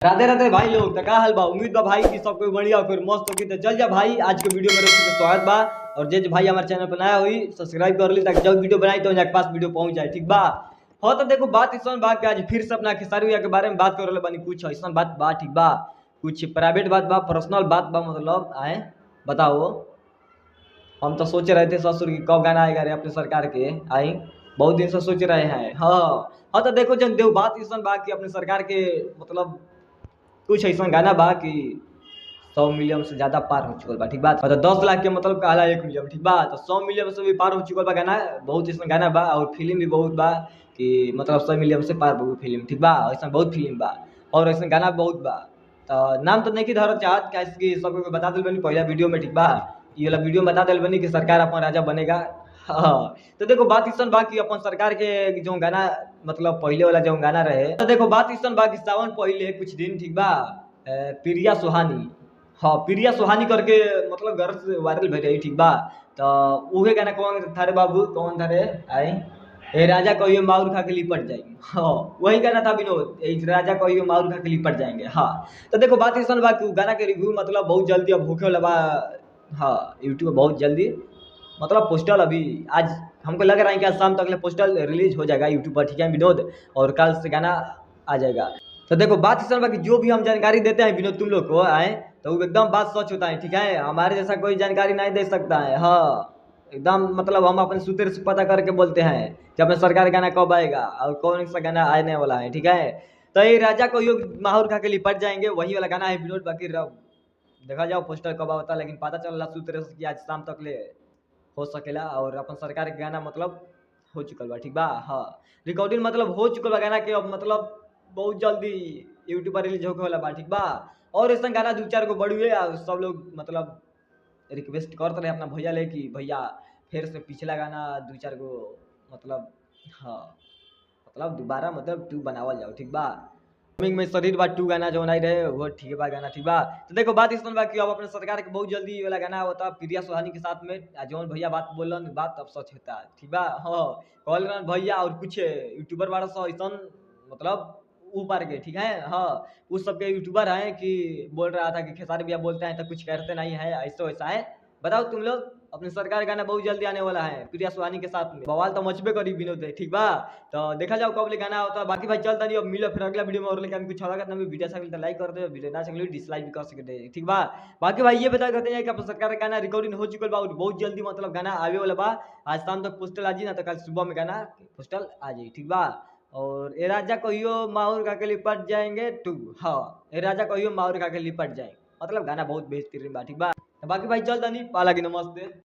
राधे राधे भाई लोग, तो का हाल बा। उम्मीद बा भाई की सब कोई बढ़िया फिर मस्त होगी। तो चल जा भाई, आज के वीडियो में रखी स्वागत बा। और जे भाई हमारे चैनल पर नया हुई सब्सक्राइब कर ली, ताकि जब वीडियो बनाई तो पास वीडियो पहुंच जाए, ठीक बा। हाँ तो देखो बात इस बात के आज फिर से अपना खेसारी भैया के बारे में बात कर बनी। कुछ ऐसा बात बा, ठीक बा, कुछ प्राइवेट बात बा, पर्सनल बात बा, मतलब आए बताओ। हम तो सोच रहे थे ससुर की कब गाना आएगा रे अपने सरकार के, आई बहुत दिन से सोच रहे हैं। हाँ हाँ तो देखो जब देव बात इस बा कि अपने सरकार के मतलब कुछ ऐसा गाना बा कि 100 मिलियन से ज्यादा पार हो चुकल बा, ठीक बा। मतलब 10 लाख के मतलब कहला 1 मिलियन, ठीक बा। तो 100 मिलियन से भी पार हो चुकल बा गाना। बहुत ऐसा गाना बा और फिल्म भी बहुत बा कि मतलब 100 मिलियन से पार बहु फिल्म, ठीक बा। ऐसा बहुत फिल्म बा और ऐसा गाना बहुत बा। तो नाम तो नहीं की धरत चाहत कि सबको बता दिल बनी पहला वीडियो में, ठीक बा। ये वाला वीडियो में बता दिल बनी कि सरकार अपन राजा बनेगा। हाँ तो देखो बात इस बा कि अपन सरकार के जो गाना मतलब पहले वाला जो गाना रहे, तो देखो बात इस बा कि सावन पहले कुछ दिन, ठीक बा, प्रिया सुहानी, हाँ प्रिया सुहानी करके मतलब घर से वायरल भे रही, ठीक बा। तो उहे गाना कौन था रे बाबू, कौन था रे, आई ए राजा कहियो माउर खा के लिपट जाएंगे। हाँ वही गाना था विनोद, ए राजा कहियो माउर खा के लिपट जाएंगे। हाँ तो देखो बात इस बा कि गाना के रिव्यू मतलब बहुत जल्दी अब होके वाला बा। हाँ यूट्यूब बहुत जल्दी मतलब पोस्टर अभी आज हमको लग रहा है कि आज शाम तक पोस्टर रिलीज हो जाएगा यूट्यूब पर, ठीक है विनोद। और कल से गाना आ जाएगा। तो देखो बात इस कि जो भी हम जानकारी देते हैं विनोद तुम लोग को, आए तो वो एकदम बात सच होता है, ठीक है। हमारे जैसा कोई जानकारी नहीं दे सकता है। हाँ एकदम मतलब हम अपने सूत्र से पता करके बोलते हैं कि अपने सरकार गाना कब आएगा और कौन सा गाना आने वाला है, ठीक है। तो ये राजा को यो माहौर खा के लिपट जाएंगे, वही वाला गाना है विनोद। बाकी देखा जाओ पोस्टर कब आता, लेकिन पता चल रहा सूत्र से कि आज शाम तक ले हो सकेला। और अपन सरकार के गाना मतलब हो चुकल बा, ठीक बा। हाँ रिकॉर्डिंग मतलब हो चुकल बा गाना के, अब मतलब बहुत जल्दी यूट्यूब पर रिलीज होके वाला बा, ठीक बा। और ऐसा गाना 2-4 को बढ़ुए सब लोग मतलब रिक्वेस्ट करते रहे अपना भैया ले कि भैया फिर से पिछला गाना 2-4 को मतलब, हाँ मतलब दोबारा मतलब 2 बनावल जाओ, ठीक बा। में शरीर बा 2 गाना जो नहीं रहे वो ठीक बा गाना, ठीक बा। तो देखो बात इस बा कि अब अपने सरकार के बहुत जल्दी ये वाला गाना होता प्रिया सुहानी के साथ में, जौन भैया बात बोलन बात अब सच होता, ठीक बा। हाँ कॉल भैया और कुछ यूट्यूबर वाला सौ ऐसा मतलब ऊपर के, ठीक है। हाँ उस सबके यूट्यूबर हैं कि बोल रहा था कि खेसारी भैया बोलते हैं तो कुछ करते नहीं है, ऐसा वैसा है। बताओ तुम लोग, अपने सरकार गाना बहुत जल्दी आने वाला है प्रिया सुहानी के साथ में, बवाल तो मचबे करी विनोद, ठीक बा। तो देखा जाओ कब ले गाना होता है। बाकी भाई चलता नहीं, अब मिलो फिर अगला वीडियो में और लेकर कुछ अलग ना वीडियो सकते लाइक कर दो, वीडियो ना सकते डिसलाइक भी कर सकते, ठीक बा। बाकी भाई ये बता करते हैं कि अपने सरकार का गाना रिकॉर्डिंग हो चुकल बा और बहुत जल्दी मतलब गाना आवे वाला बा। आज शाम तक पोस्टल आ जी ना, तो कल सुबह में गाना पोस्टल आ जाए, ठीक बा। और ए राजा कहियो माहौर खा के लिपट जाएंगे टू, हाँ ए राजा कहियो माहौर खा के लिपट जाएंगे, मतलब गाना बहुत बेहतरीन बा, ठीक बा। बाकी भाई चलता नहीं पाला की नमस्ते।